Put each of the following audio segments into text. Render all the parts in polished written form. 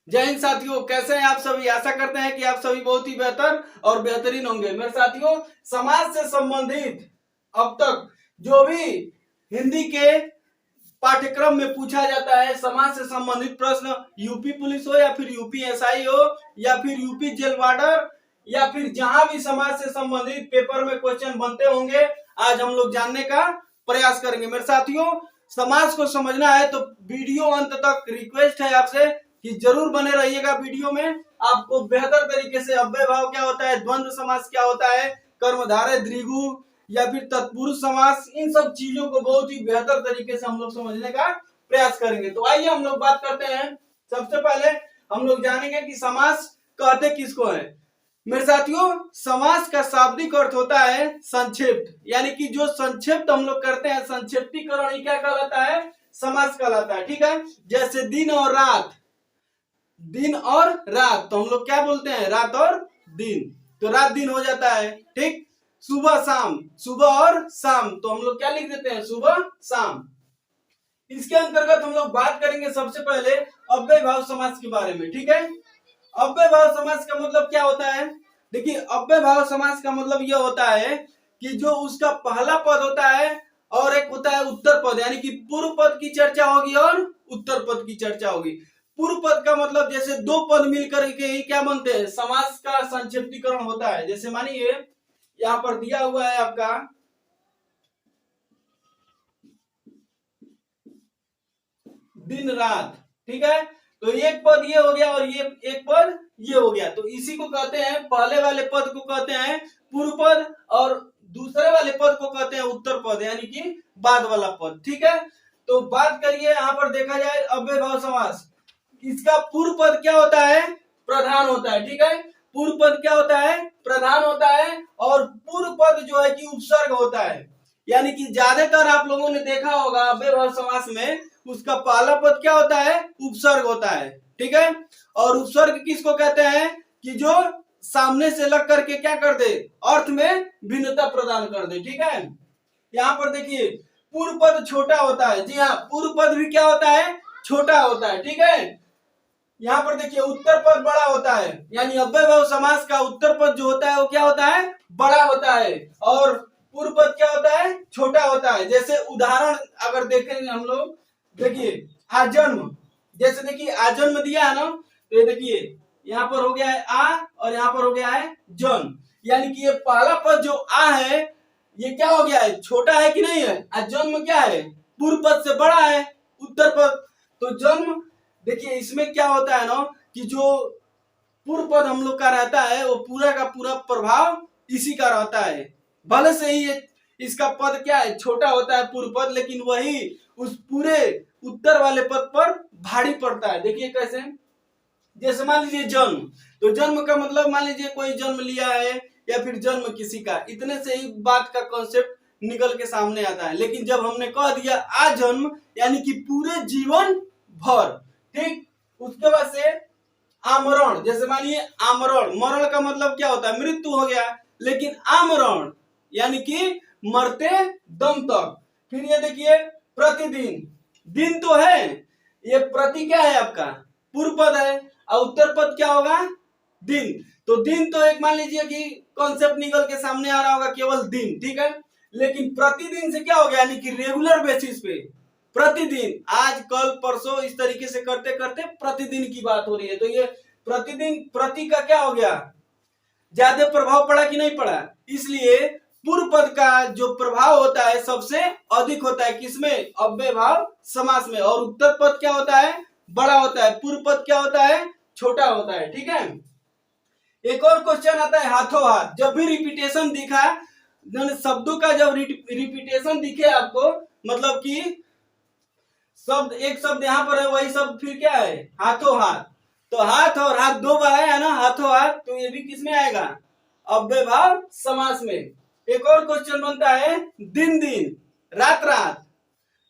जय हिंद साथियों, कैसे हैं आप सभी। आशा करते हैं कि आप सभी बहुत ही बेहतर और बेहतरीन होंगे। मेरे साथियों, समाज से संबंधित अब तक जो भी हिंदी के पाठ्यक्रम में पूछा जाता है, समाज से संबंधित प्रश्न, यूपी पुलिस हो या फिर यूपी एसआई हो या फिर यूपी जेल वार्डर या फिर जहां भी समाज से संबंधित पेपर में क्वेश्चन बनते होंगे, आज हम लोग जानने का प्रयास करेंगे। मेरे साथियों, समाज को समझना है तो वीडियो अंत तक रिक्वेस्ट है आपसे कि जरूर बने रहिएगा। वीडियो में आपको बेहतर तरीके से अव्यय भाव क्या होता है, द्वंद्व समास क्या होता है, कर्मधारय द्विगु या फिर तत्पुरुष समास, इन सब चीजों को बहुत ही बेहतर तरीके से हम लोग समझने का प्रयास करेंगे। तो आइए हम लोग बात करते हैं। सबसे पहले हम लोग जानेंगे कि समास कहते किसको है। मेरे साथियों, समास का शाब्दिक अर्थ होता है संक्षिप्त, यानी कि जो संक्षिप्त हम लोग करते हैं, संक्षिप्तीकरण ही क्या कहलाता है, समास कहलाता है। ठीक है, जैसे दिन और रात, दिन और रात तो हम लोग क्या बोलते हैं, रात और दिन, तो रात दिन हो जाता है। ठीक, सुबह शाम, सुबह और शाम तो हम लोग क्या लिख देते हैं, सुबह शाम। इसके अंतर्गत हम लोग बात करेंगे सबसे पहले अव्यय भाव समास के बारे में। ठीक है, अव्यय भाव समास का मतलब क्या होता है। देखिए, अव्यय भाव समास का मतलब यह होता है कि जो उसका पहला पद होता है और एक होता है उत्तर पद, यानी कि पूर्व पद की चर्चा होगी और उत्तर पद की चर्चा होगी। पूर्व पद का मतलब जैसे दो पद मिलकर के ही क्या बनते हैं, समास का संक्षिप्तीकरण होता है। जैसे मानिए यहाँ पर दिया हुआ है आपका दिन रात। ठीक है, तो एक पद ये हो गया और ये एक पद ये हो गया, तो इसी को कहते हैं, पहले वाले पद को कहते हैं पूर्व पद और दूसरे वाले पद को कहते हैं उत्तर पद, यानी कि बाद वाला पद। ठीक है, तो बात करिए यहाँ पर देखा जाए अव्यय भाव समास, इसका पूर्व पद क्या होता है, प्रधान होता है। ठीक है, पूर्व पद क्या होता है, प्रधान होता है, और पूर्व पद जो है कि उपसर्ग होता है। यानी कि ज्यादातर आप लोगों ने देखा होगा अव्यय भाव समास में उसका पहला पद क्या होता है, उपसर्ग होता है। ठीक है, और उपसर्ग किसको कहते हैं कि जो सामने से लग करके क्या कर दे, अर्थ में भिन्नता प्रदान कर दे। ठीक है, यहाँ पर देखिए पूर्व पद छोटा होता है। जी हाँ, पूर्व पद भी क्या होता है, छोटा होता है। ठीक है, यहाँ पर देखिए उत्तर पद बड़ा होता है, यानी अव्यय भाव समास का उत्तर पद जो होता है वो क्या होता है, बड़ा होता है, और पूर्व पद क्या होता है, छोटा होता है। जैसे उदाहरण अगर देखें हम लोग, देखिए आजन्म, जैसे देखिए आजन्म दिया है ना, तो ये देखिए यहाँ पर हो गया है आ और यहाँ पर हो गया है जन्म, यानी कि ये पहला पद जो आ है ये क्या हो गया है, छोटा है कि नहीं है, और जन्म क्या है, पूर्व पद से बड़ा है उत्तर पद। तो जन्म, देखिए इसमें क्या होता है ना कि जो पूर्व पद हम लोग का रहता है वो पूरा का पूरा प्रभाव इसी का रहता है। भले से ही इसका पद क्या है, छोटा होता है पूर्व पद, लेकिन वही उस पूरे उत्तर वाले पद पर भारी पड़ता है। देखिए कैसे, जैसे मान लीजिए जन्म, तो जन्म का मतलब मान लीजिए कोई जन्म लिया है या फिर जन्म किसी का, इतने से ही बात का कॉन्सेप्ट निकल के सामने आता है। लेकिन जब हमने कह दिया आजन्म, यानी कि पूरे जीवन भर। ठीक, उसके बाद से आमरण, जैसे मानिए आमरण, मरण का मतलब क्या होता है, मृत्यु हो गया, लेकिन आमरण यानी कि मरते दम तक। फिर ये देखिए प्रतिदिन, दिन तो है, ये प्रति क्या है आपका, पूर्व पद है, और उत्तर पद क्या होगा, दिन। तो दिन तो एक मान लीजिए कि कॉन्सेप्ट निकल के सामने आ रहा होगा, केवल दिन। ठीक है, लेकिन प्रतिदिन से क्या हो गया, यानी कि रेगुलर बेसिस पे, प्रतिदिन, आज कल परसों इस तरीके से करते करते प्रतिदिन की बात हो रही है। तो ये प्रतिदिन, प्रति का क्या हो गया, ज्यादा प्रभाव पड़ा कि नहीं पड़ा, इसलिए पूर्व पद का जो प्रभाव होता है सबसे अधिक होता है किसमें, अव्यय भाव समास में, और उत्तर पद क्या होता है, बड़ा होता है, पूर्व पद क्या होता है, छोटा होता है। ठीक है, एक और क्वेश्चन आता है हाथों हाथ। जब भी रिपीटेशन दिखा, शब्दों का जब रिपीटेशन दिखे आपको, मतलब कि शब्द, एक शब्द यहाँ पर है, वही शब्द फिर क्या है, हाथों हाथ, तो हाथ और हाथ दो बार आया है ना, हाथों हाथ, तो ये भी किसमें आएगा, अव्यय भाव समास में। एक और क्वेश्चन बनता है दिन दिन, रात रात।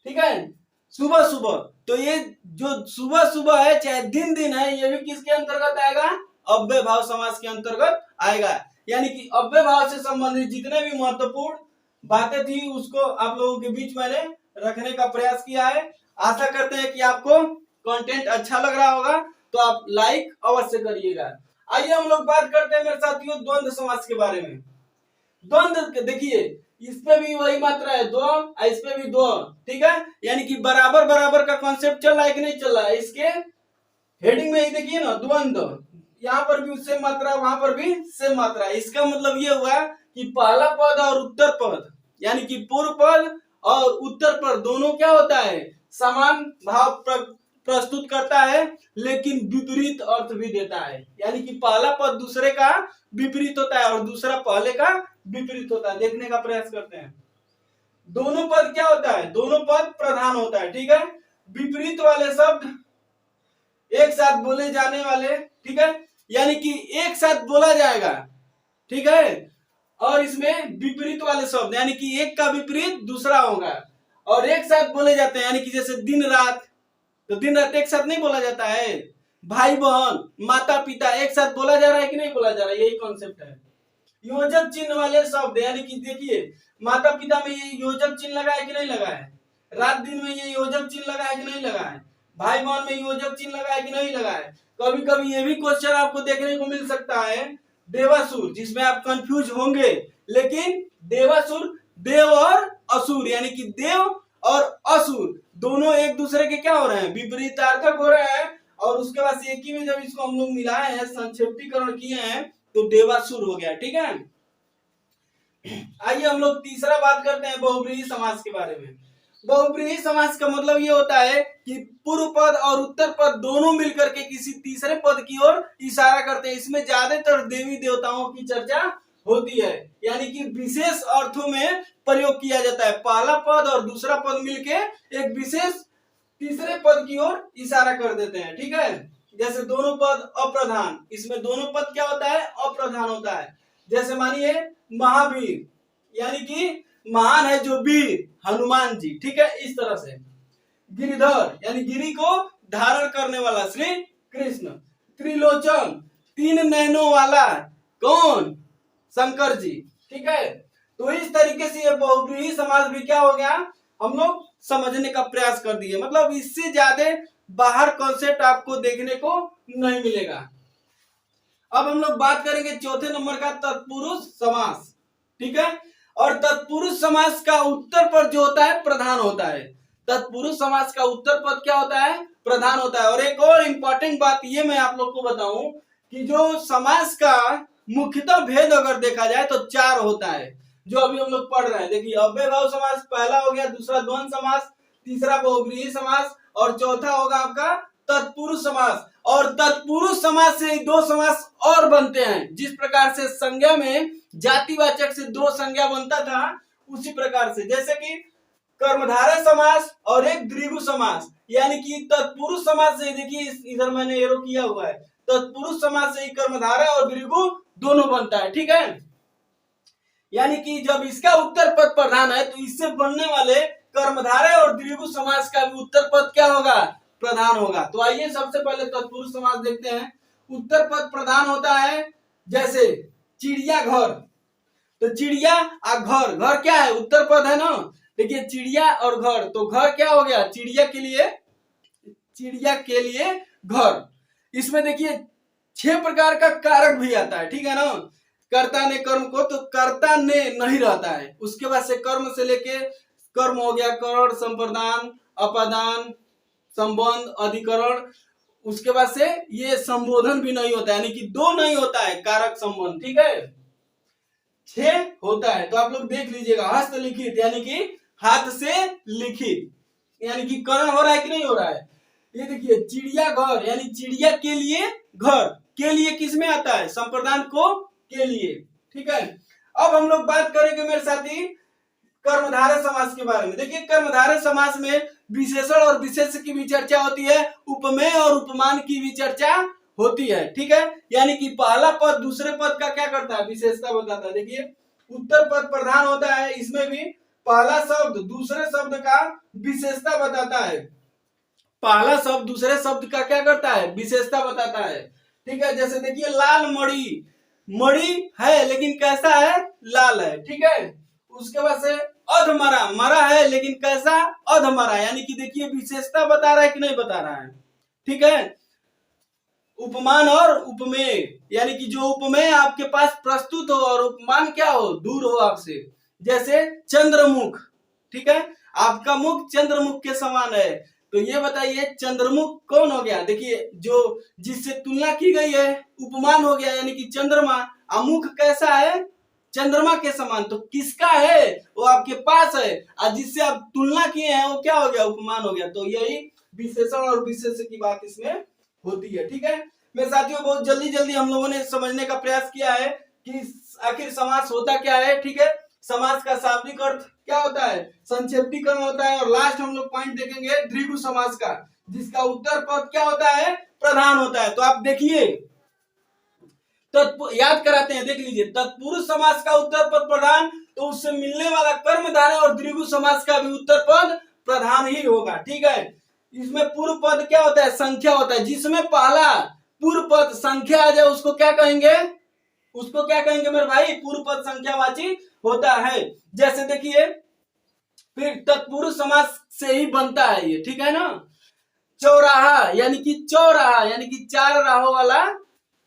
ठीक है, सुबह सुबह, तो ये जो सुबह सुबह है चाहे दिन दिन है, ये भी किसके अंतर्गत आएगा, अव्यय भाव समास के अंतर्गत आएगा। यानी कि अव्यय भाव से संबंधित जितने भी महत्वपूर्ण बातें थी उसको आप लोगों के बीच मैंने रखने का प्रयास किया है। आशा करते हैं कि आपको कंटेंट अच्छा लग रहा होगा, तो आप लाइक अवश्य करिएगा। आइए हम लोग बात करते हैं मेरे साथियों द्वंद्व समास के बारे में। द्वंद्व देखिए, इस पे भी वही मात्रा है दो, इस पे भी दो, ठीक है, यानी कि बराबर बराबर का कॉन्सेप्ट चल रहा है कि नहीं चल रहा है। इसके हेडिंग में ही देखिए ना, द्वंद्व, यहाँ पर भी सेम मात्रा, वहां पर भी सेम मात्रा। इसका मतलब ये हुआ कि पहला पद और उत्तर पद, यानी कि पूर्व पद और उत्तर पद दोनों क्या होता है, समान भाव प्रस्तुत करता है, लेकिन विपरीत अर्थ भी देता है। यानी कि पहला पद दूसरे का विपरीत होता है और दूसरा पहले का विपरीत होता है। देखने का प्रयास करते हैं। दोनों पद क्या होता है, दोनों पद प्रधान होता है, ठीक है। विपरीत वाले शब्द एक साथ बोले जाने वाले, ठीक है, यानी कि एक साथ बोला जाएगा, ठीक है, और इसमें विपरीत वाले शब्द यानी कि एक का विपरीत दूसरा होगा और एक साथ बोले जाते हैं। यानी कि जैसे दिन रात, तो दिन रात एक साथ नहीं बोला जाता है। भाई बहन, माता पिता एक साथ बोला जा रहा है कि नहीं बोला जा रहा है, यही कॉन्सेप्ट है। योजक चिन्ह वाले शब्द, यानी कि देखिए माता पिता में ये योजक चिन्ह लगा है कि नहीं लगा है, रात दिन में ये योजक चिन्ह लगा है कि नहीं लगा है, भाई बहन में योजक चिन्ह लगा है कि नहीं लगा है। कभी कभी ये भी क्वेश्चन आपको देखने को मिल सकता है देवासुर, जिसमें आप कंफ्यूज होंगे, लेकिन देवासुर देव और असुर, यानी कि देव और असुर दोनों एक दूसरे के क्या हो रहे हैं, विपरीतार्थक हो रहे हैं। और उसके बाद एक ही में जब इसको हम लोग मिलाए हैं, संक्षिप्तीकरण किए हैं, तो देवासुर हो गया, ठीक है। आइए हम लोग तीसरा बात करते हैं बहुब्रीहि समास के बारे में। बहुब्रीहि समास का मतलब ये होता है कि पूर्व पद और उत्तर पद दोनों मिलकर के किसी तीसरे पद की ओर इशारा करते हैं। इसमें ज्यादातर देवी देवताओं की चर्चा होती है, यानी कि विशेष अर्थों में प्रयोग किया जाता है। पहला पद और दूसरा पद मिलके एक विशेष तीसरे पद की ओर इशारा कर देते हैं, ठीक है। जैसे दोनों पद अप्रधान, इसमें दोनों पद क्या होता है, अप्रधान होता है। जैसे मानिए महावीर, यानी कि महान है जो वीर, हनुमान जी, ठीक है, इस तरह से। गिरिधर, यानी गिरी को धारण करने वाला श्री कृष्ण। त्रिलोचन, तीन नैनों वाला, कौन, शंकर जी, ठीक है। तो इस तरीके से ये बहुब्रीहि समास भी क्या हो गया, हम लोग समझने का प्रयास कर दिए। मतलब इससे ज्यादा बाहर कॉन्सेप्ट आपको देखने को नहीं मिलेगा। अब हम लोग बात करेंगे चौथे नंबर का तत्पुरुष समास, ठीक है। और तत्पुरुष समास का उत्तर पद जो होता है प्रधान होता है। तत्पुरुष समास का उत्तर पद क्या होता है, प्रधान होता है। और एक और इंपॉर्टेंट बात ये मैं आप लोग को बताऊं कि जो समास का मुख्यतः भेद अगर देखा जाए तो चार होता है, जो अभी हम लोग पढ़ रहे हैं। देखिए अव्ययभाव समास पहला हो गया, दूसरा द्वंद्व समास, तीसरा बहुब्रीहि समास और चौथा होगा आपका तत्पुरुष समास। और तत्पुरुष समास से दो समास और बनते हैं। जिस प्रकार से संज्ञा में जातिवाचक से दो संज्ञा बनता था, उसी प्रकार से, जैसे कि कर्मधारय समास और एक द्विगु समास। यानी कि तत्पुरुष समास से, देखिए इधर मैंने एरो किया हुआ है, तत्पुरुष समास से ही कर्मधारय और द्विगु दोनों बनता है, ठीक है। यानी कि जब इसका उत्तर पद प्रधान है तो इससे बनने वाले कर्मधारय और द्विगु समास का भी उत्तर पद क्या होगा, प्रधान होगा। तो आइए सबसे पहले तत्पुरुष समास देखते हैं। उत्तर पद प्रधान होता है, जैसे चिड़िया घर, तो चिड़िया और घर, घर क्या है, उत्तर पद है ना। देखिए चिड़िया और घर, तो घर क्या हो गया, चिड़िया के लिए घर। इसमें देखिए 6 प्रकार का कारक भी आता है, ठीक है ना। कर्ता ने कर्म को, तो कर्ता ने नहीं रहता है। उसके बाद से कर्म से लेके कर्म हो गया, करण, संप्रदान, अपादान, संबंध, अधिकरण। उसके बाद से ये संबोधन भी नहीं होता है, यानी कि 2 नहीं होता है कारक संबंध, ठीक है, 6 होता है। तो आप लोग देख लीजिएगा, हस्तलिखित यानी कि हाथ से लिखित, यानी कि करण हो रहा है कि नहीं हो रहा है। ये देखिए चिड़िया घर, यानी चिड़िया के लिए घर, के लिए किस में आता है, संप्रदान को के लिए, ठीक है। अब हम लोग बात करेंगे मेरे साथी कर्मधारय समास के बारे में। देखिए कर्मधारय समास में विशेषण और विशेष की भी चर्चा होती है, उपमेय और उपमान की भी चर्चा होती है, ठीक है। यानी कि पहला पद दूसरे पद का क्या करता है, विशेषता बताता है। देखिए उत्तर पद प्रधान होता है, इसमें भी पहला शब्द दूसरे शब्द का विशेषता बताता है। पहला शब्द दूसरे शब्द का क्या करता है, विशेषता बताता है, ठीक है। जैसे देखिए लाल मणि, मणि है लेकिन कैसा है, लाल है, ठीक है। उसके बाद से अधमरा, मरा है लेकिन कैसा, अधमरा, यानी कि देखिए विशेषता बता रहा है कि नहीं बता रहा है, ठीक है। उपमान और उपमेय, यानी कि जो उपमेय आपके पास प्रस्तुत हो और उपमान क्या हो, दूर हो आपसे। जैसे चंद्रमुख, ठीक है, आपका मुख चंद्रमुख के समान है, तो ये बताइए चंद्रमुख कौन हो गया। देखिए जो जिससे तुलना की गई है उपमान हो गया, यानी कि चंद्रमा। मुख कैसा है, चंद्रमा के समान, तो किसका है, वो आपके पास है, और जिससे आप तुलना किए हैं वो क्या हो गया, उपमान हो गया। तो यही विशेषण और विशेष्य की बात इसमें होती है। ठीक है मेरे साथियों, बहुत जल्दी जल्दी हम लोगों ने समझने का प्रयास किया है कि आखिर समास होता क्या है। ठीक है, समास का शाब्दिक अर्थ क्या होता है, संक्षेपीकरण होता है, और लास्ट हम लोग पॉइंट देखेंगे द्विगु समास का, जिसका उत्तर पद क्या होता है, प्रधान होता है। तो आप देखिए, याद कराते हैं, देख लीजिए, तत्पुरुष समास का उत्तर पद प्रधान, तो उससे मिलने वाला कर्मधारय और द्विगु समास का भी उत्तर पद प्रधान ही होगा। ठीक है, इसमें पूर्व पद क्या होता है, संख्या होता है, जिसमें पहला पूर्व पद संख्या आ जाए उसको क्या कहेंगे, उसको क्या कहेंगे मेरे भाई, पूर्व पद संख्यावाची होता है। जैसे देखिए, फिर तत्पुरुष समास से ही बनता है ये, ठीक है ना। चौराहा यानी कि चौराहा यानी कि चार राहों वाला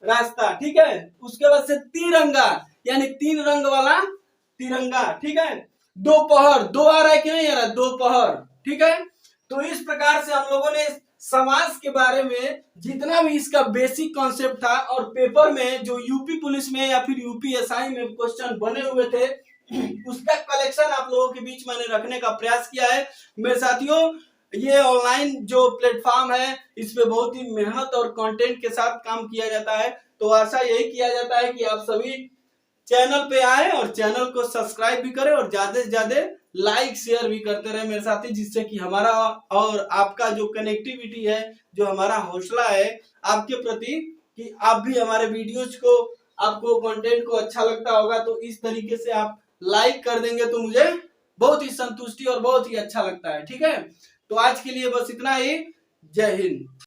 रास्ता, ठीक है। उसके बाद से तिरंगा यानी तीन रंग वाला तिरंगा, ठीक है। दोपहर, दो आ रहा है कि नहीं आ रहा, दोपहर, ठीक है। तो इस प्रकार से हम लोगों ने समास के बारे में जितना भी इसका बेसिक कॉन्सेप्ट था, और पेपर में जो यूपी पुलिस में या फिर यूपीएसआई में क्वेश्चन बने हुए थे, उसका कलेक्शन आप लोगों के बीच मैंने रखने का प्रयास किया है। मेरे साथियों, ये ऑनलाइन जो प्लेटफॉर्म है, इस पे बहुत ही मेहनत और कंटेंट के साथ काम किया जाता है। तो आशा यही किया जाता है कि आप सभी चैनल पे आए और चैनल को सब्सक्राइब भी करें, और ज्यादा से ज्यादा लाइक शेयर भी करते रहे मेरे साथी, जिससे कि हमारा और आपका जो कनेक्टिविटी है, जो हमारा हौसला है आपके प्रति, कि आप भी हमारे वीडियोज को, आपको कंटेंट को अच्छा लगता होगा, तो इस तरीके से आप लाइक कर देंगे तो मुझे बहुत ही संतुष्टि और बहुत ही अच्छा लगता है। ठीक है, तो आज के लिए बस इतना ही। जय हिंद।